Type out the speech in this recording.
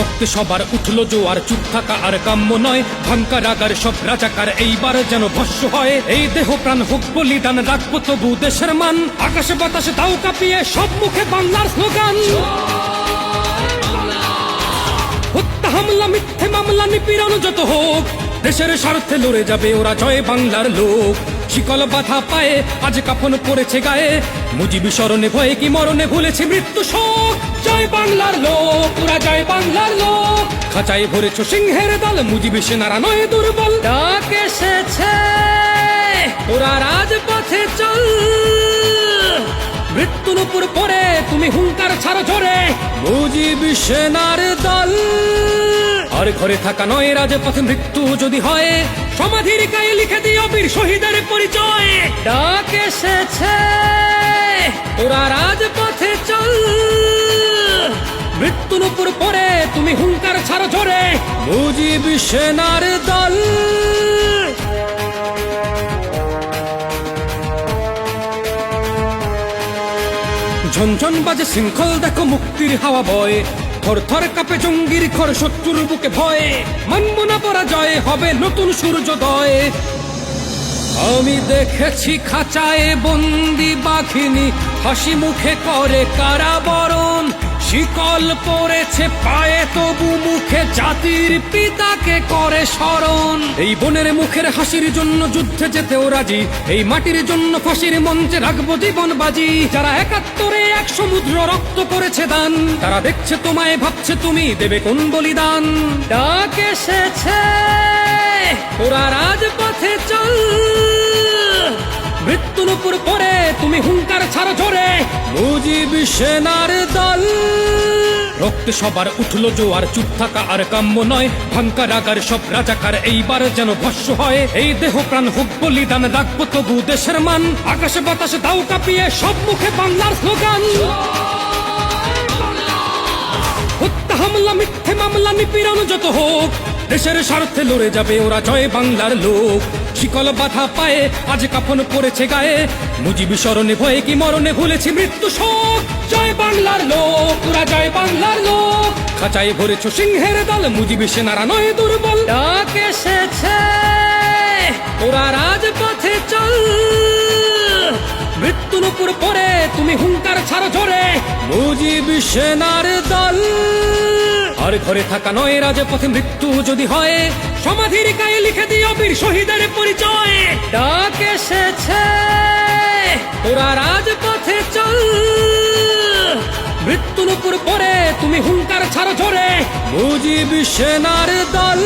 রক্তে সবার উঠল জোয়ার, চুপ থাকা আর কাম্য নয়। ভাঙ্কা রাগার সব রাজাকার এইবার যেন ভস্য হয়। এই দেহ প্রাণ হোক বলিদান, রাখবো তবু দেশের মান। আকাশে বাতাসে দাও কাঁপিয়ে সব মুখে বাংলার স্লোগান। হত্যা হামলা মিথ্যে মামলা নিপীড়ন যত হোক, দেশের স্বার্থে লড়ে যাবে ওরা, জয় বাংলার লোক। শিকল বাধা পায়ে আজ কাফন পড়েছে গায়ে, মুজিবি স্মরণে ভয়ে কি মরণে ভুলেছে মৃত্যু শোক। জয় বাংলার লোক, ওরা জয় বাংলার লোক। খাঁচায় ভরেছ সিংহের দল, মুজিবি সেনারা নয় দুর্বল। ডাক এসেছে ওরা রাজপথে চল, মৃত্যুর উপর পরে তুমি হুঙ্কার ছাড়ো জোরে, মুজিবি সেনার দল। আর ঘরে থাকা নয় রাজপথে মৃত্যু যদি হয়, সমাধির গায়ে লিখে দিও বীর শহীদের পরিচয়। ডাক এসেছে ওরা রাজপথে চল, মৃত্যুর উপর পরে তুমি হুঙ্কার ছাড়ো জোরে, মুজিবি সেনার দল। ঝনঝন বাজে শৃঙ্খল দেখো মুক্তির হাওয়া বয়, থর থর কাঁপে জঙ্গির ঘর শত্রুর বুকে ভয়ে। মানব না পরাজয়, হবে নতুন সূর্যোদয়। আমি দেখেছি খাঁচায় বন্দি বাঘিনী, হাসি মুখে করে কারাবরণ। শিকল পড়েছে পায়ে তবু মুখে জাতির পিতাকে করে স্মরণ। এই বনের মুখের হাসির জন্য যুদ্ধে যেতেও রাজি, এই মাটির জন্য ফাঁসির মঞ্চে রাখবো জীবন বাজি। যারা ৭১-এ এক সমুদ্র রক্ত করেছে দান, তারা দেখছে তোমায়, ভাবছে তুমি দেবে কোন বলিদান। ডাক এসেছে ওরা রাজপথে চল, মৃত্যুর উপর পরে তুমি হুঙ্কার ছাড়ো জোরে, মুজিবি সেনার দল। রক্তে সবার উঠল জোয়ার, চুপ থাকা আর কাম্য নয়। ভাঙ্কা রাগার সব রাজাকার এইবার যেন ভস্য হয়। এই দেহ প্রাণ হোক বলিদান, রাখবো তবু দেশের মান। আকাশে বাতাসে দাও কাঁপিয়ে সব মুখে বাংলার স্লোগান। হত্যা হামলা মিথ্যে মামলা নিপীড়ন যত হোক, দেশের স্বার্থে লড়ে যাবে ওরা, জয় বাংলার লোক। শিকল বাধা পায়ে আজ কাফন পড়েছে গায়ে, মুজিবি স্মরণে ভয়ে কি মরণে ভুলেছি মৃত্যু শোক। জয় বাংলার লোক, ওরা জয় বাংলার লোক। খাঁচায় ভরেছ সিংহের দল, মুজিবি সেনারা নয় দুর্বল। ডাক এসেছে ওরা রাজপথে চল, মৃত্যুর উপর পরে তুমি হুঙ্কার ছাড়ো জোরে, মুজিবি সেনার দল। আর ঘরে থাকা নয় রাজপথে মৃত্যু যদি হয়, সমাধির গায়ে লিখে দিও বীর শহীদের পরিচয়। ডাক এসেছে ওরা রাজপথে চল, মৃত্যুর উপর পরে তুমি হুঙ্কার ছাড়ো জোরে, মুজিবি সেনার দল।